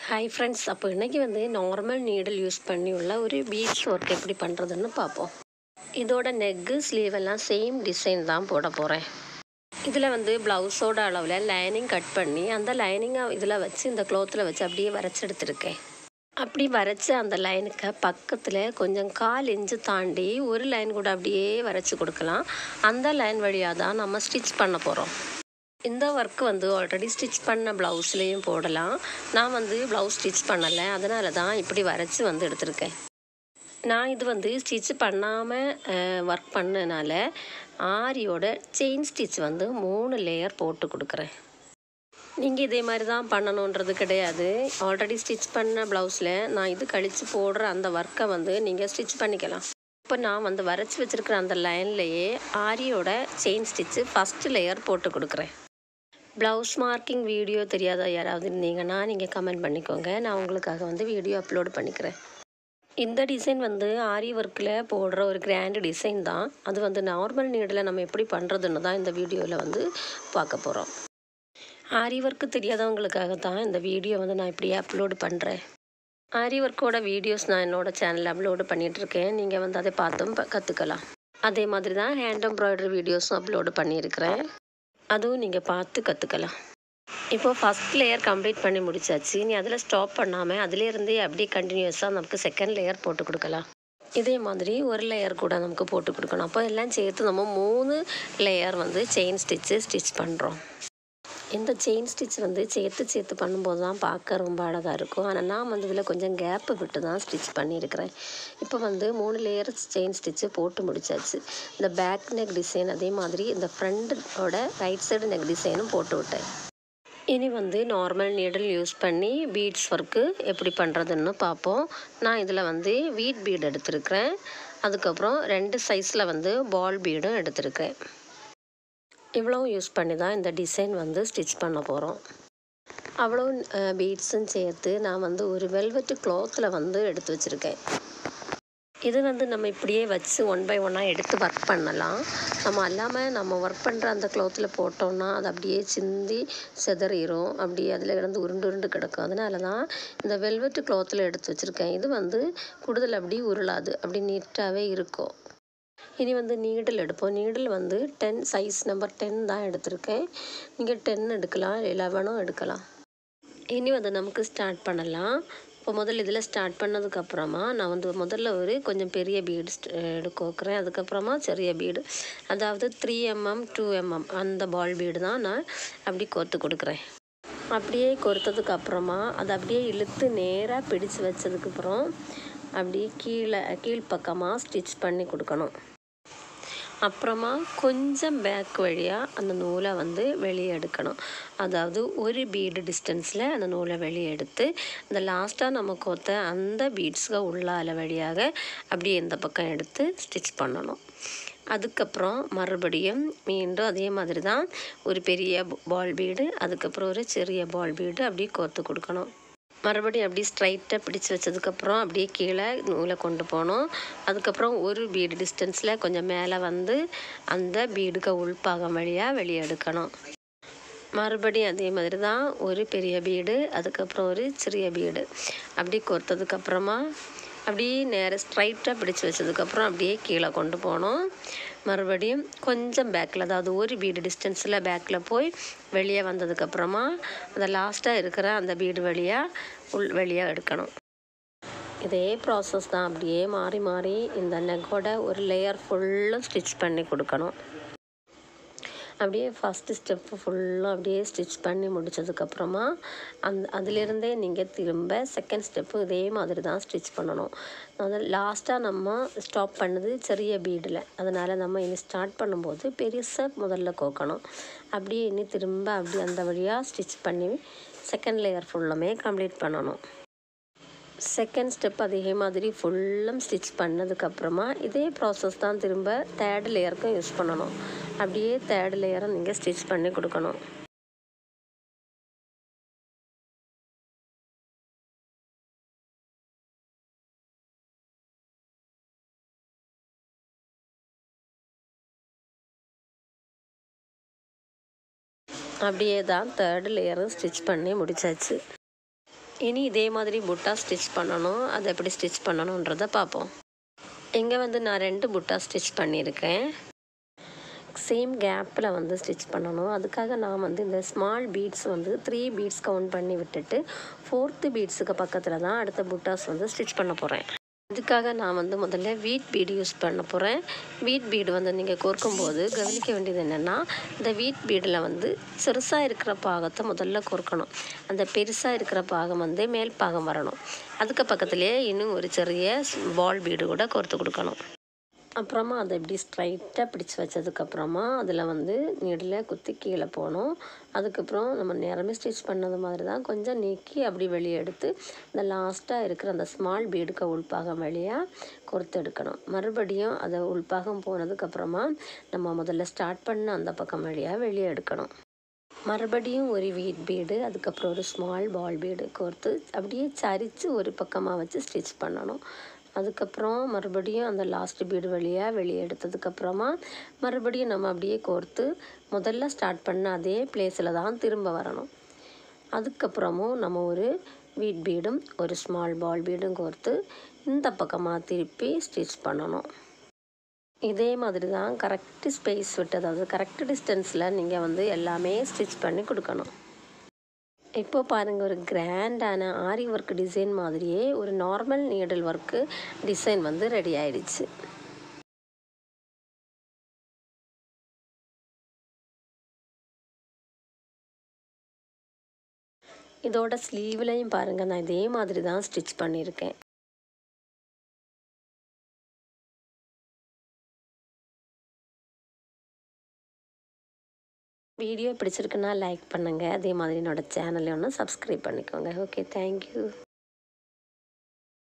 Hi friends, அப்போ இன்றைக்கி normal needle use பண்ணி உள்ள ஒரு பீட்ஸ் ஒர்க் எப்படி பண்ணுறதுன்னு பார்ப்போம். இதோட நெக்கு ஸ்லீவ் எல்லாம் சேம் டிசைன் தான் போட போகிறேன். இதில் ப்ளவுஸோட அளவில் லைனிங் கட் பண்ணி அந்த லைனிங்கை இதில் வச்சு இந்த க்ளோத்தில் வச்சு அப்படியே வரைச்சி எடுத்துருக்கேன். அப்படி வரைச்சி அந்த லைனுக்கு பக்கத்தில் கொஞ்சம் 1/4 இன்ச்சு தாண்டி ஒரு லைன் கூட அப்படியே வரைச்சி கொடுக்கலாம். அந்த லைன் வழியாக தான் நம்ம ஸ்டிச் பண்ண போகிறோம். இந்த ஒர்க் ஆல்ரெடி ஸ்டிச் பண்ண ப்ளவுஸ்லேயும் போடலாம். நான் ப்ளவுஸ் ஸ்டிச் பண்ணலை, அதனால தான் இப்படி வரைச்சி எடுத்திருக்கேன். நான் இது ஸ்டிச் பண்ணாமல் ஒர்க் பண்ணனால ஆரியோட செயின் ஸ்டிச் 3 லேயர் போட்டு கொடுக்குறேன். நீங்கள் இதே மாதிரி தான் பண்ணணுன்றது கிடையாது. ஆல்ரெடி ஸ்டிச் பண்ண ப்ளவுஸில் நான் இது கழித்து போடுற அந்த ஒர்க்கை நீங்கள் ஸ்டிச் பண்ணிக்கலாம். இப்போ நான் வரைச்சி வச்சுருக்கிற அந்த லைன்லேயே ஆரியோட செயின் ஸ்டிச்சு ஃபஸ்ட்டு லேயர் போட்டு கொடுக்குறேன். ப்ளவுஸ் மார்க்கிங் வீடியோ தெரியாத யாராவது இருந்தீங்கன்னா நீங்கள் கமெண்ட் பண்ணிக்கோங்க. நான் உங்களுக்காக வீடியோ அப்லோடு பண்ணிக்கிறேன். இந்த டிசைன் ஆரி ஒர்க்கில் போடுற ஒரு கிராண்டு டிசைன் தான். அது நார்மல் நீடில் நம்ம எப்படி பண்ணுறதுன்னு தான் இந்த வீடியோவில் பார்க்க போகிறோம். ஆரி ஒர்க்கு தெரியாதவங்களுக்காக தான் இந்த வீடியோ நான் இப்படியே அப்லோடு பண்ணுறேன். ஆரி ஒர்க்கோட வீடியோஸ் நான் என்னோடய சேனலில் அப்லோடு பண்ணிகிட்ருக்கேன். நீங்கள் அதை பார்த்தும் கற்றுக்கலாம். அதே மாதிரி தான் ஹேண்ட் எம்ப்ராய்டரி வீடியோஸும் அப்லோடு பண்ணியிருக்கிறேன். அதுவும் நீங்கள் பார்த்து கற்றுக்கலாம். இப்போது ஃபஸ்ட் லேயர் கம்ப்ளீட் பண்ணி முடிச்சாச்சு. நீ அதில் ஸ்டாப் பண்ணாமல் அதிலேருந்தே அப்படியே கண்டினியூஸாக நமக்கு செகண்ட் லேயர் போட்டு கொடுக்கலாம். இதே மாதிரி ஒரு லேயர் கூட நமக்கு போட்டு கொடுக்கணும். அப்போ எல்லாம் சேர்த்து நம்ம 3 லேயர் செயின் ஸ்டிச் பண்ணுறோம். இந்த செயின் ஸ்டிச் சேர்த்து பண்ணும்போது தான் பார்க்க ரொம்ப அழகாக இருக்கும். ஆனால் நான் இதில் கொஞ்சம் கேப்பு விட்டு தான் ஸ்டிச் பண்ணியிருக்கிறேன். இப்போ 3 லேயர் செயின் ஸ்டிச்சு போட்டு முடிச்சாச்சு. இந்த பேக் நெக் டிசைன் அதே மாதிரி இந்த ஃப்ரண்டோட ரைட் சைடு நெக் டிசைனும் போட்டு விட்டேன். இனி நார்மல் நீடில் யூஸ் பண்ணி பீட்ஸ் ஒர்க்கு எப்படி பண்ணுறதுன்னு பார்ப்போம். நான் இதில் வீட் பீடு எடுத்திருக்கிறேன். அதுக்கப்புறம் 2 சைஸில் பால் பீடும் எடுத்திருக்கிறேன். இவ்வளோ யூஸ் பண்ணி தான் இந்த டிசைன் ஸ்டிச் பண்ண போகிறோம். அவ்வளோ பீட்ஸும் சேர்த்து நான் ஒரு வெல்வெட்டு க்ளாத்தில் எடுத்து வச்சுருக்கேன். இது நம்ம இப்படியே வச்சு 1 by 1 எடுத்து ஒர்க் பண்ணலாம். நம்ம அல்லாமல் நம்ம ஒர்க் பண்ணுற அந்த க்ளாத்தில் போட்டோம்னா அது அப்படியே சிந்தி செதறிடும். அப்படியே அதில் உருண்டு கிடக்கும். அதனால தான் இந்த வெல்வெட்டு க்ளாத்தில் எடுத்து வச்சுருக்கேன். இது கூடுதல் அப்படி உருளாது, அப்படி நீட்டாகவே இருக்கும். இனி நீடில் எடுப்போம். நீடில் 10 சைஸ் நம்பர் 10 தான் எடுத்திருக்கேன். நீங்கள் 10 எடுக்கலாம், 11 எடுக்கலாம். இனி நமக்கு ஸ்டார்ட் பண்ணலாம். இப்போ முதல்ல இதில் ஸ்டார்ட் பண்ணதுக்கப்புறமா நான் முதல்ல ஒரு கொஞ்சம் பெரிய பீடு எடுக்கிறேன். அதுக்கப்புறமா சிறிய பீடு, அதாவது 3 mm 2 mm அந்த பால் பீடு தான் நான் அப்படி கோர்த்து கொடுக்குறேன். அப்படியே கோர்த்ததுக்கப்புறமா அதை அப்படியே இழுத்து நேராக பிடிச்சு வச்சதுக்கப்புறம் அப்படியே கீழ்ப்பக்கமாக ஸ்டிச் பண்ணி கொடுக்கணும். அப்புறமா கொஞ்சம் பேக் வழியாக அந்த நூலை வெளியே எடுக்கணும். அதாவது ஒரு பீடு டிஸ்டன்ஸில் அந்த நூலை வெளியே எடுத்து இந்த லாஸ்ட்டாக நம்ம கோர்த்த அந்த பீட்ஸுக்கு உள்ளால வழியாக அப்படியே இந்த பக்கம் எடுத்து ஸ்டிச் பண்ணணும். அதுக்கப்புறம் மறுபடியும் மீண்டும் அதே மாதிரி தான் ஒரு பெரிய பால் பீடு, அதுக்கப்புறம் ஒரு சிறிய பால் பீடு அப்படியே கோர்த்து கொடுக்கணும். மறுபடியும் அப்படியே ஸ்ட்ரைட்டாக பிடிச்சி வச்சதுக்கப்புறம் அப்படியே கீழே நூலை கொண்டு போகணும். அதுக்கப்புறம் ஒரு பீடு டிஸ்டன்ஸில் கொஞ்சம் மேலே அந்த பீடுக்கு உள்பாகம் வழியாக வெளியே எடுக்கணும். மறுபடியும் அதே மாதிரி தான் ஒரு பெரிய பீடு, அதுக்கப்புறம் ஒரு சிறிய பீடு அப்படி கோர்த்ததுக்கப்புறமா அப்படியே நேராக ஸ்ட்ரைட்டாக பிடிச்சி வச்சதுக்கப்புறம் அப்படியே கீழே கொண்டு போகணும். மறுபடியும் கொஞ்சம் பேக்கில், அதாவது ஒரு பீடு டிஸ்டன்ஸில் பேக்கில் போய் வெளியே வந்ததுக்கப்புறமா அந்த லாஸ்ட்டாக இருக்கிற அந்த பீடு வெளியாக எடுக்கணும். இதே ப்ராசஸ் தான் அப்படியே மாறி மாறி இந்த நெக்கோட ஒரு லேயர் ஃபுல்லும் ஸ்டிச் பண்ணி கொடுக்கணும். அப்படியே ஃபஸ்ட்டு ஸ்டெப்பு ஃபுல்லாக அப்படியே ஸ்டிச் பண்ணி முடித்ததுக்கப்புறமா அதிலிருந்தே நீங்கள் திரும்ப செகண்ட் ஸ்டெப்பு இதே மாதிரி தான் ஸ்டிச் பண்ணணும். அதில் லாஸ்ட்டாக நம்ம ஸ்டாப் பண்ணது சிறிய பீடில், அதனால் நம்ம இனி ஸ்டார்ட் பண்ணும்போது பெருசாக முதல்ல கோக்கணும். அப்படியே இனி திரும்ப அப்படி அந்த வழியாக ஸ்டிச் பண்ணி செகண்ட் லேயர் ஃபுல்லுமே கம்ப்ளீட் பண்ணணும். செகண்ட் ஸ்டெப் அதே மாதிரி ஃபுல்லும் ஸ்டிச் பண்ணதுக்கப்புறமா இதே ப்ராசஸ் தான் திரும்ப தேர்ட் லேயருக்கும் யூஸ் பண்ணணும். அப்படியே தேர்ட் லேயரை நீங்கள் ஸ்டிச் பண்ணி கொடுக்கணும். அப்படியே தான் தேர்ட் லேயரும் ஸ்டிச் பண்ணி முடிச்சாச்சு. இனி இதே மாதிரி புட்டா ஸ்டிச் பண்ணணும். அதை எப்படி ஸ்டிச் பண்ணணுன்றதை பார்ப்போம். இங்கே வந்து நான் 2 புட்டா ஸ்டிச் பண்ணியிருக்கேன். சேம் கேப்பில் வந்து ஸ்டிச் பண்ணணும். அதுக்காக நான் வந்து இந்த ஸ்மால் பீட்ஸ் வந்து 3 பீட்ஸ் கவுண்ட் பண்ணி விட்டுட்டு 4th பீட்ஸுக்கு பக்கத்தில் தான் அடுத்த புட்டாஸ் வந்து ஸ்டிச் பண்ண போகிறேன். இதுக்காக நான் வந்து முதல்ல வீட் பீடு யூஸ் பண்ண போகிறேன். வீட் பீடு வந்து நீங்கள் கோர்க்கும்போது கவனிக்க வேண்டியது என்னென்னா, இந்த வீட் பீடில் வந்து சிறுசாக இருக்கிற பாகத்தை முதல்ல கோர்க்கணும். அந்த பெருசாக இருக்கிற பாகம் வந்து மேல் பாகம் வரணும். அதுக்கு பக்கத்துலேயே இன்னும் ஒரு சிறிய பால் பீடு கூட கோர்த்து கொடுக்கணும். அப்புறமா அதை இப்படி ஸ்ட்ரைட்டாக பிடிச்சி வச்சதுக்கப்புறமா அதில் வந்து நீடில் குத்தி கீழே போகணும். அதுக்கப்புறம் நம்ம நேரமே ஸ்டிச் பண்ணது மாதிரி தான் கொஞ்சம் நீக்கி அப்படி வெளியே எடுத்து இந்த லாஸ்ட்டாக இருக்கிற அந்த ஸ்மால் பீடுக்கு உள்பாகம் வழியாக கோர்த்து எடுக்கணும். மறுபடியும் அதை உள்பாகம் போனதுக்கப்புறமா நம்ம முதல்ல ஸ்டார்ட் பண்ண அந்த பக்கம் வழியாக வெளியே எடுக்கணும். மறுபடியும் ஒரு வீட் பீடு, அதுக்கப்புறம் ஒரு ஸ்மால் பால் பீடு கோர்த்து அப்படியே சரித்து ஒரு பக்கமாக வச்சு ஸ்டிச் பண்ணணும். அதுக்கப்புறம் மறுபடியும் அந்த லாஸ்ட் பீடு வழியாக வெளியே எடுத்ததுக்கப்புறமா மறுபடியும் நம்ம அப்படியே கோர்த்து முதல்ல ஸ்டார்ட் பண்ண அதே பிளேஸில் தான் திரும்ப வரணும். அதுக்கப்புறமும் நம்ம ஒரு வீட் பீடும் ஒரு ஸ்மால் பால் பீடும் கோர்த்து இந்த பக்கமாக திருப்பி ஸ்டிச் பண்ணணும். இதே மாதிரி தான் கரெக்டு ஸ்பேஸ் விட்டு, அதாவது கரெக்ட் டிஸ்டன்ஸில் நீங்கள் வந்து எல்லாமே ஸ்டிச் பண்ணி கொடுக்கணும். இப்போ பாருங்கள், ஒரு கிராண்டான ஆரி ஒர்க் டிசைன் மாதிரியே ஒரு நார்மல் நீடில் ஒர்க்கு டிசைன் வந்து ரெடி ஆயிடுச்சு. இதோட ஸ்லீவ்லையும் பாருங்கள், நான் இதே மாதிரி தான் ஸ்டிச் பண்ணியிருக்கேன். வீடியோ பிடிச்சிருக்குன்னா லைக் பண்ணுங்கள். அதே மாதிரி என்னோடய சேனலை ஒன்று சப்ஸ்கிரைப் பண்ணிக்கோங்க. Okay, thank you.